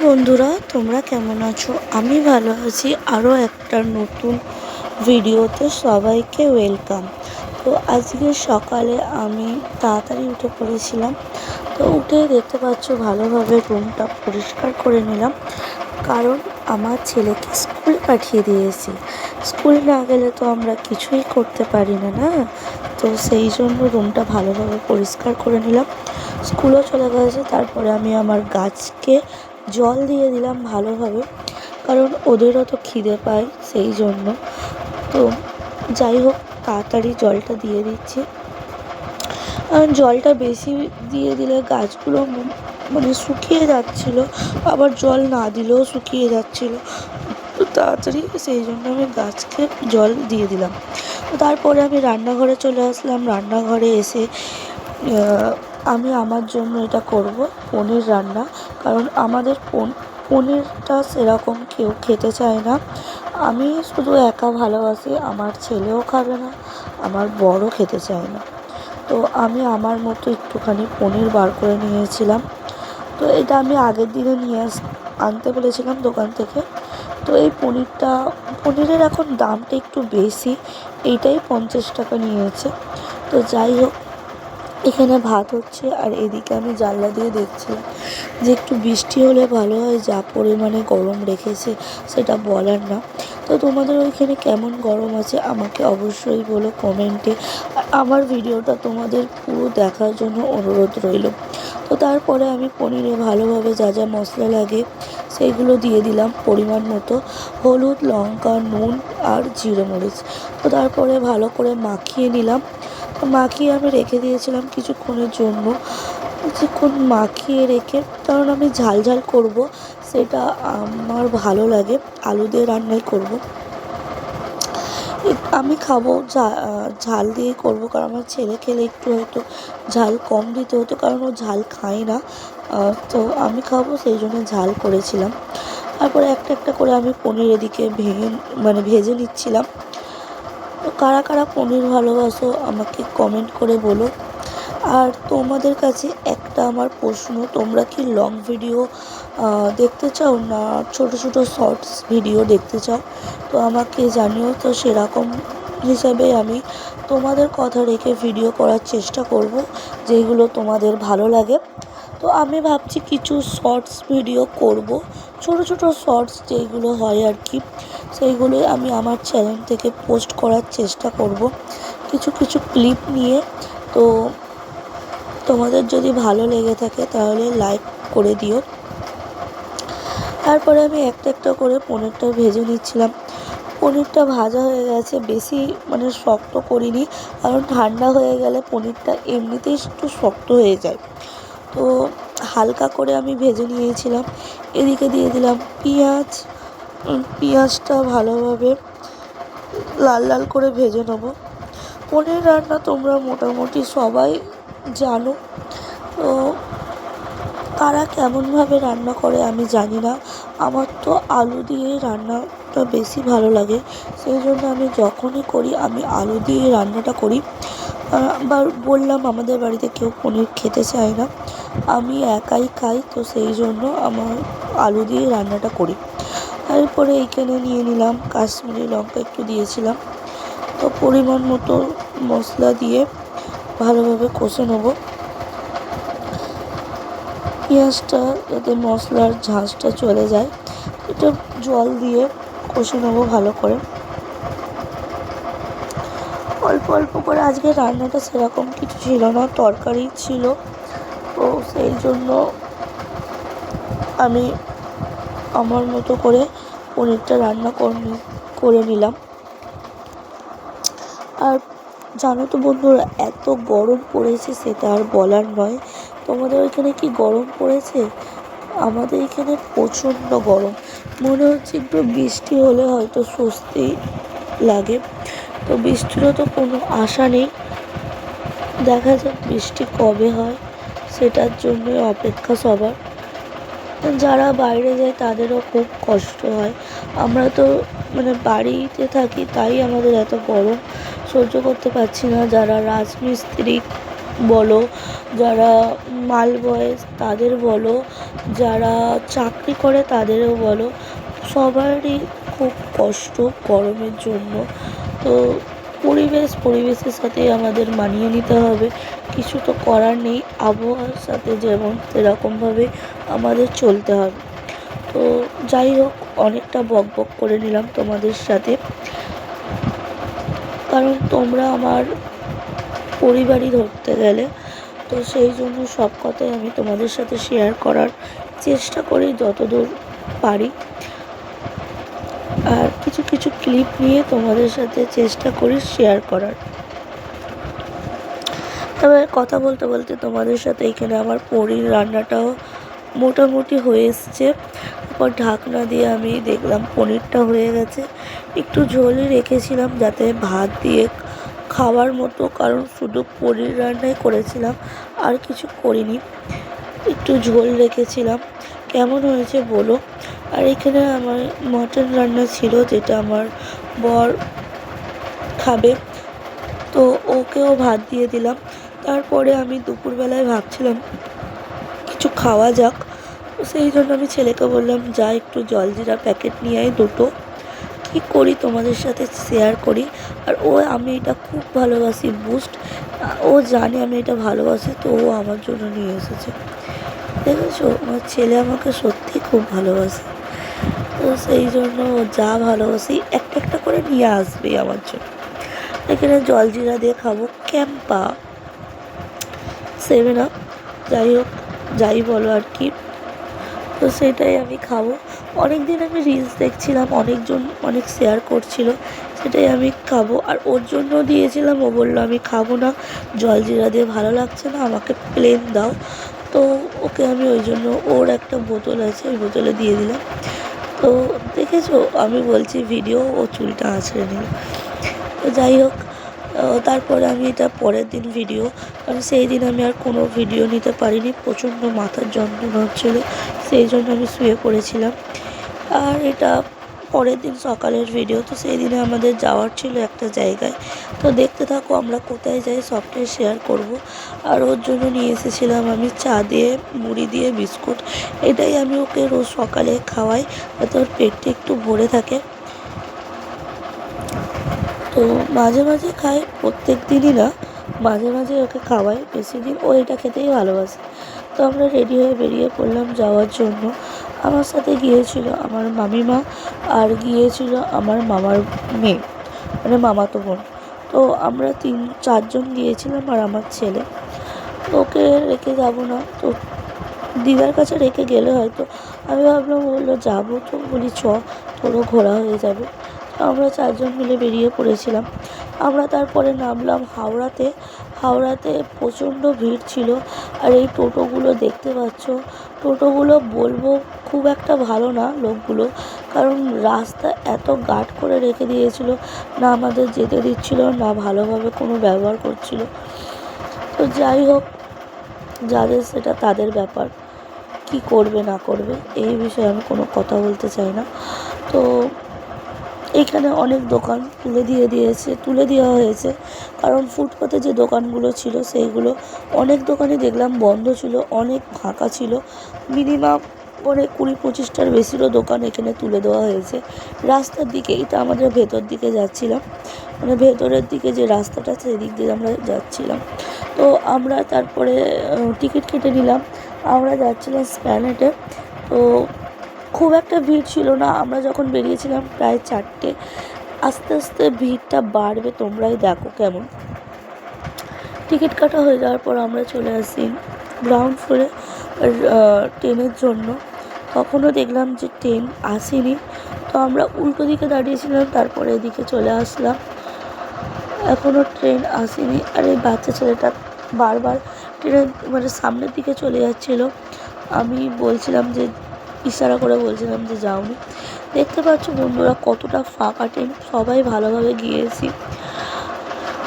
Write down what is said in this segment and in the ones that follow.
বন্ধুরা, তোমরা কেমন আছো? আমি ভালো আছি। আরও একটা নতুন ভিডিওতে সবাইকে ওয়েলকাম। তো আজকে সকালে আমি তাড়াতাড়ি উঠে পড়েছিলাম। তো উঠে দেখতে পাচ্ছ ভালোভাবে রুমটা পরিষ্কার করে নিলাম, কারণ আমার ছেলেকে স্কুল পাঠিয়ে দিয়েছি। স্কুল না গেলে তো আমরা কিছুই করতে পারি না, না? তো সেই জন্য রুমটা ভালোভাবে পরিষ্কার করে নিলাম। স্কুলও চলে গেছে। তারপরে আমি আমার গাছকে জল দিয়ে দিলাম ভালোভাবে, কারণ ওদেরও তো খিদে পায়, সেই জন্য। তো যাই হোক, তাড়াতাড়ি জলটা দিয়ে দিচ্ছি। কারণ জলটা বেশি দিয়ে দিলে গাছগুলো মানে শুকিয়ে যাচ্ছিলো, আবার জল না দিলেও শুকিয়ে যাচ্ছিলো। তো তাড়াতাড়ি সেই জন্য আমি গাছকে জল দিয়ে দিলাম। তো তারপরে আমি রান্নাঘরে চলে আসলাম। রান্নাঘরে এসে আমি আমার জন্য এটা করব, পনির রান্না। কারণ আমাদের পনিরটা সেরকম কেউ খেতে চায় না। আমি শুধু একা ভালোবাসি, আমার ছেলেও খাবে না, আমার বড়ও খেতে চায় না। তো আমি আমার মতো একটুখানি পনির বার করে নিয়েছিলাম। তো এটা আমি আগের দিনে আনতে বলেছিলাম দোকান থেকে। তো এই পনিরের এখন দামটা একটু বেশি, এইটাই 50 টাকা নিয়েছে। তো যাই হোক, এখানে ভাত হচ্ছে, আর এদিকে আমি জানলা দিয়ে দেখছিলাম যে একটু বৃষ্টি হলে ভালো হয়। যা পরিমাণে গরম রেখেছে সেটা বলার না। তো তোমাদের ওইখানে কেমন গরম আছে আমাকে অবশ্যই বলো কমেন্টে। আর আমার ভিডিওটা তোমাদের পুরো দেখার জন্য অনুরোধ রইল। তো তারপরে আমি পনিরে ভালোভাবে যা যা মশলা লাগে সেইগুলো দিয়ে দিলাম পরিমাণ মতো, হলুদ, লঙ্কা, নুন আর জিরে মরিচ। তো তারপরে ভালো করে মাখিয়ে নিলাম। মাখিয়ে আমি রেখে দিয়েছিলাম কিছুক্ষণের জন্য। কিছুক্ষণ মাখিয়ে রেখে, কারণ আমি ঝাল ঝাল করব, সেটা আমার ভালো লাগে, আলু দিয়ে রান্নাই করব। আমি খাবো ঝাল দিয়েই করবো, কারণ আমার ছেলে খেলে একটু হয়তো ঝাল কম দিতে হতো, কারণ ও ঝাল খায় না। তো আমি খাবো, সেই জন্য ঝাল করেছিলাম। তারপরে একটা একটা করে আমি পনির এদিকে ভেজে নিচ্ছিলাম। তো কারা কারা পনির ভালোবাসো আমাকে কমেন্ট করে বলো। আর তোমাদের কাছে একটা আমার প্রশ্ন, তোমরা কি লং ভিডিও দেখতে চাও না ছোট ছোট শর্টস ভিডিও দেখতে চাও? তো আমাকে জানিও। তো সেরকম হিসাবে আমি তোমাদের কথা রেখে ভিডিও করার চেষ্টা করব, যেগুলো তোমাদের ভালো লাগে। তো আমি ভাবছি কিছু শর্টস ভিডিও করব, ছোট ছোট শর্টস যেগুলো হয় আর কি, সেইগুলোই আমি আমার চ্যানেল থেকে পোস্ট করার চেষ্টা করব, কিছু কিছু ক্লিপ নিয়ে। তো তোমাদের যদি ভালো লেগে থাকে তাহলে লাইক করে দিও। তারপরে আমি একটা একটা করে পনিরটা ভেজে নিচ্ছিলাম। পনিরটা ভাজা হয়ে গেছে, বেশি শক্ত করিনি, কারণ ঠান্ডা হয়ে গেলে পনিরটা এমনিতেই একটু শক্ত হয়ে যায়। তো হালকা করে আমি ভেজে নিয়েছিলাম। এদিকে দিয়ে দিলাম পেঁয়াজটা ভালোভাবে লাল লাল করে ভেজে নেব। পনির রান্না তোমরা মোটামুটি সবাই জানো। তো কারা কেমনভাবে রান্না করে আমি জানি না, আমার তো আলু দিয়ে রান্নাটা বেশি ভালো লাগে, সেই জন্য আমি যখনই করি আমি আলু দিয়ে রান্নাটা করি। আবার বললাম, আমাদের বাড়িতে কেউ পনির খেতে চায় না, আমি একাই খাই, তো সেই জন্য আমার আলু দিয়ে রান্নাটা করি। তারপরে এইখানে নিয়ে নিলাম কাশ্মীরি লঙ্কা, একটু দিয়েছিলাম। তো পরিমাণ মতো মশলা দিয়ে ভালোভাবে কষে নেব। পেঁয়াজটা যাতে মশলার ঝাঁঝটা চলে যায়, এটা জল দিয়ে কষে নেবো ভালো করে, অল্প অল্প করে। আজকে রান্নাটা সেরকম কিছু ছিল না, তরকারি ছিল, তো সেই জন্য আমি আমার মতো করে পনিরটা রান্না করে নিলাম। আর জানো তো বন্ধুরা, এত গরম পড়েছে সেটা আর বলার নয়। তোমাদের ওইখানে কি গরম পড়েছে? আমাদের এখানে প্রচণ্ড গরম, মনে হচ্ছে একটু বৃষ্টি হলে হয়তো স্বস্তি লাগে। তো বৃষ্টিরও তো কোনো আশা নেই, দেখা যাক বৃষ্টি কবে হয়, সেটার জন্যই অপেক্ষা সবার। যারা বাইরে যায় তাদেরও খুব কষ্ট হয়। আমরা তো বাড়িতে থাকি, তাই আমাদের এত গরম সহ্য করতে পারছি না। যারা রাজমিস্ত্রি বলো, যারা মাল বয়েজ তাদের বলো, যারা চাকরি করে তাদেরও বলো, সবারই খুব কষ্ট গরমের জন্য। তো পরিবেশের সাথে আমাদের মানিয়ে নিতে হবে, কিছু তো করার নেই, আবহাওয়ার সাথে যেমন সেরকমভাবে আমাদের চলতে হবে। তো যাই হোক, অনেকটা বকবক করে নিলাম তোমাদের সাথে, কারণ তোমরা আমার পরিবারই ধরতে গেলে। তো সেই জন্য সব কথাই আমি তোমাদের সাথে শেয়ার করার চেষ্টা করি যতদূর পারি, আর কিছু কিছু ক্লিপ নিয়ে তোমাদের সাথে চেষ্টা করি শেয়ার করার। তবে কথা বলতে বলতে তোমাদের সাথে এখানে আমার পনির রান্নাটাও মোটামুটি হয়ে এসছে। তারপর ঢাকনা দিয়ে আমি দেখলাম পনিরটা হয়ে গেছে। একটু ঝোলই রেখেছিলাম যাতে ভাত দিয়ে খাওয়ার মতো, কারণ শুধু পনির রান্নাই করেছিলাম, আর কিছু করিনি। একটু ঝোল রেখেছিলাম। কেমন হয়েছে বলো। আর এখানে আমার মটন রান্না ছিল, যেটা আমার বর খাবে, তো ওকেও ভাত দিয়ে দিলাম। তারপরে আমি দুপুরবেলায় ভাবছিলাম কিছু খাওয়া যাক, তো সেই জন্য আমি ছেলেকে বললাম, যা একটু জলজিরা প্যাকেট নিয়ে আয় দুটো, কী করি তোমাদের সাথে শেয়ার করি। আর আমি এটা খুব ভালোবাসি বুস্ট, ও জানে আমি এটা ভালোবাসি, তো ও আমার জন্য নিয়ে এসেছে। দেখেছো, আমার ছেলে আমাকে সত্যি খুব ভালোবাসে, তো সেই জন্য যা ভালোবাসি একটা একটা করে নিয়ে আসবেই আমার জন্য। এখানে জলজিরা দিয়ে খাবো ক্যাম্পা, 7 আপ, যাই হোক, যাই বলো আর কি, তো সেটাই আমি খাবো। অনেক দিন আমি রিলস দেখছিলাম, অনেকজন অনেক শেয়ার করছিল, সেটাই আমি খাবো। আর ওর জন্য দিয়েছিলাম, ও বললো আমি খাবো না, জলজিরা দিয়ে ভালো লাগছে না, আমাকে প্লেন দাও। তো ওকে আমি ওই জন্য, ওর একটা বোতল আছে, ওই বোতলে দিয়ে দিলাম। তো দেখেছো, আমি বলছি ভিডিও, ও চুলটা আঁচড়ে নিল। তো যাই হোক, তারপরে আমি এটা পরের দিন ভিডিও, কারণ সেই দিন আমি আর কোনো ভিডিও নিতে পারিনি, প্রচণ্ড মাথার যন্ত্রণা হচ্ছিলো, সেই জন্য আমি শুয়ে পড়েছিলাম। আর এটা পরের দিন সকালের ভিডিও। তো সেই দিনে আমাদের যাওয়ার ছিল একটা জায়গায়, তো দেখতে থাকো আমরা কোথায় যাই, সবটাই শেয়ার করব। আর ওর জন্য নিয়ে এসেছিলাম আমি চা দিয়ে, মুড়ি দিয়ে, বিস্কুট, এটাই আমি ওকে রোজ সকালে খাওয়াই, যাতে ওর পেটটা একটু ভরে থাকে। তো মাঝে মাঝে খাই, প্রত্যেক দিনই না, মাঝে মাঝে ওকে খাওয়াই, বেশি দিন ও এটা খেতেই ভালোবাসে। তো আমরা রেডি হয়ে বেরিয়ে পড়লাম যাওয়ার জন্য। আমার সাথে গিয়েছিল আমার মামিমা, আর গিয়েছিল আমার মামার মেয়ে, মানে মামাতো বোন। তো আমরা 4জন গিয়েছিলাম, আর আমার ছেলে। ওকে রেখে যাব না, তো দিদার কাছে রেখে গেলে হয়তো, আমি ভাবলাম, বললো যাবো, তো বলি চ, তোরও ঘোরা হয়ে যাবে। আমরা 4জন মিলে বেরিয়ে পড়েছিলাম। আমরা তারপরে নামলাম হাওড়াতে। হাওড়াতে প্রচণ্ড ভিড় ছিল। আর এই টোটোগুলো দেখতে পাচ্ছ, টোটোগুলো বলবো খুব একটা ভালো না লোকগুলো, কারণ রাস্তা এত গার্ড করে রেখে দিয়েছিল, না আমাদের যেতে দিচ্ছিল, না ভালোভাবে কোনো ব্যবহার করছিল। তো যাই হোক, যাদের সেটা তাদের ব্যাপার, কি করবে না করবে এই বিষয়ে আমি কোনো কথা বলতে চাই না। তো এখানে অনেক দোকান তুলে দেওয়া হয়েছে, কারণ ফুটপাতে যে দোকানগুলো ছিল সেইগুলো, অনেক দোকানই দেখলাম বন্ধ ছিল, অনেক ফাঁকা ছিল। মিনিমাম 20-25টার বেশিরও দোকান এখানে তুলে দেওয়া হয়েছে রাস্তার দিকে। এটা আমাদের ভেতর দিকে যাচ্ছিলাম, মানে ভেতরের দিকে যে রাস্তাটা, সেই দিক দিয়ে আমরা যাচ্ছিলাম। তো আমরা তারপরে টিকিট কেটে নিলাম, আমরা যাচ্ছিলাম এসপ্ল্যানেডে। তো খুব একটা ভিড় ছিল না, আমরা যখন বেরিয়েছিলাম প্রায় 4টে। আস্তে আস্তে ভিড়টা বাড়বে, তোমরাই দেখো কেমন। টিকিট কাটা হয়ে যাওয়ার পর আমরা চলে আসি গ্রাউন্ড ফ্লোরে ট্রেনের জন্য। তখনও দেখলাম যে ট্রেন আসেনি, তো আমরা উল্টো দিকে দাঁড়িয়েছিলাম, তারপরে এদিকে চলে আসলাম, এখনও ট্রেন আসেনি। আর এই বাচ্চা ছেলেটা বারবার ট্রেনের মানে সামনের দিকে চলে যাচ্ছিলো, আমি বলছিলাম যে, ইশারা করে বলছিলাম যে যাওনি। দেখতে পাচ্ছ বন্ধুরা কতটা ফাঁকা ট্রেন, সবাই ভালোভাবে গিয়েছি,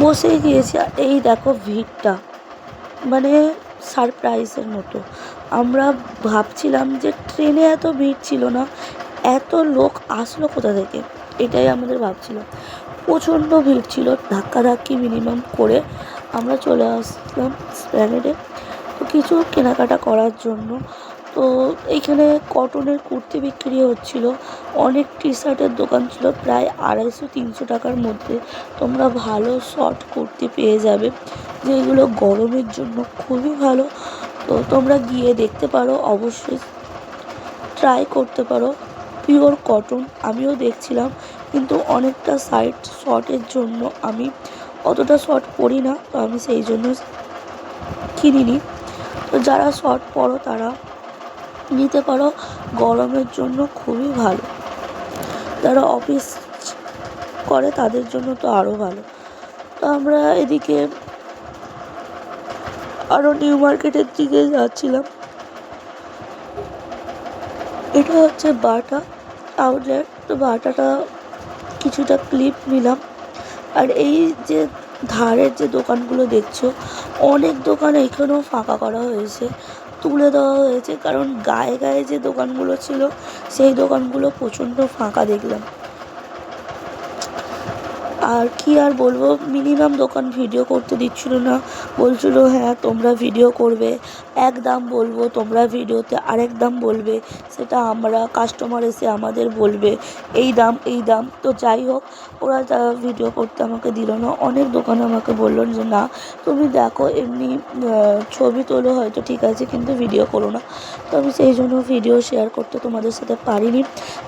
বসেই গিয়েছি। আর এই দেখো ভিড়টা, মানে সারপ্রাইজের মতো। আমরা ভাবছিলাম যে ট্রেনে এত ভিড় ছিল না, এত লোক আসলো কোথা থেকে, এটাই আমাদের ভাবছিল। প্রচণ্ড ভিড় ছিল, ধাক্কাধাক্কি মিনিমাম করে আমরা চলে আসলাম এসপ্ল্যানেডে। তো কিছু কেনাকাটা করার জন্য। তো এইখানে কটনের কুর্তি বিক্রি হচ্ছিল, অনেক টি শার্টের দোকান ছিল, প্রায় 250-300 টাকার মধ্যে তোমরা ভালো শর্ট কুর্তি পেয়ে যাবে, যেগুলো গরমের জন্য খুবই ভালো। তো তোমরা গিয়ে দেখতে পারো, অবশ্যই ট্রাই করতে পারো। পিওর কটন, আমিও দেখছিলাম, কিন্তু অনেকটা সাইড শর্টের জন্য আমি অতটা শর্ট পরি না, তো আমি সেই জন্য কিনিনি। তো যারা শর্ট পরো তারা নিতে পারো, গরমের জন্য খুবই ভালো। যারা অফিস করে তাদের জন্য তো আরও ভালো। তো আমরা এদিকে আরও নিউ মার্কেটের দিকে যাচ্ছিলাম। এটা হচ্ছে বাটা আউটলেট। তো বাটাটা কিছুটা ক্লিপ নিলাম। আর এই যে ধারের যে দোকানগুলো দেখছো, অনেক দোকান এখানেও ফাঁকা করা হয়েছে, তুলে দেওয়া হয়েছে, কারণ গায়ে গায়ে যে দোকানগুলো ছিল সেই দোকানগুলো প্রচণ্ড ফাঁকা দেখলাম। আর কি আর বলবো, মিনিমাম দোকান ভিডিও করতে দিচ্ছিল না, বলছিল হ্যাঁ তোমরা ভিডিও করবে, এক দাম বলবো, তোমরা ভিডিওতে আরেক দাম বলবে, সেটা আমরা কাস্টমার এসে আমাদের বলবে এই দাম এই দাম। তো যাই হোক, ওরা ভিডিও করতে আমাকে দিল না। অনেক দোকানে আমাকে বললো যে না, তুমি দেখো এমনি ছবি তোলো হয়তো ঠিক আছে, কিন্তু ভিডিও করো না। তো আমি সেই জন্য ভিডিও শেয়ার করতে তোমাদের সাথে পারিনি।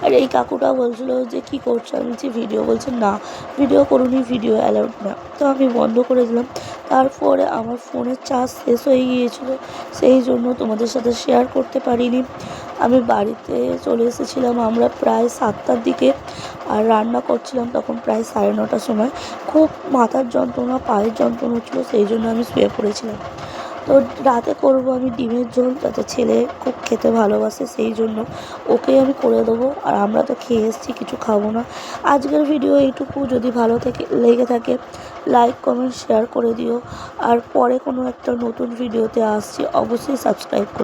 আর এই কাকুটা বলছিল যে কী করছো, আমি যে ভিডিও, বলছে না ভিডিও করুনি, ভিডিও অ্যালাউড না। তো আমি বন্ধ করে দিলাম। তারপরে আমার ফোনের চার্জ শেষ হয়ে গিয়েছিলো, সেই জন্য তোমাদের সাথে শেয়ার করতে পারিনি। আমি বাড়িতে চলে এসেছিলাম আমরা প্রায় 7টার দিকে, আর রান্না করছিলাম তখন প্রায় 9:30টার সময়। খুব মাথার যন্ত্রণা, পায়ের যন্ত্রণা হচ্ছিলো, সেই জন্য আমি শুয়ে পড়েছিলাম। তো রাতে করবো আমি ডিমের ঝোল, যাতে ছেলে খুব খেতে ভালোবাসে, সেই জন্য ওকেই আমি করে দেবো। আর আমরা তো খেয়ে এসেছি, কিছু খাবো না। আজকের ভিডিও এইটুকু। যদি ভালো লেগে থাকে লাইক কমেন্ট শেয়ার করে দিও। আর পরে কোনো একটা নতুন ভিডিওতে আসছি, অবশ্যই সাবস্ক্রাইব করো।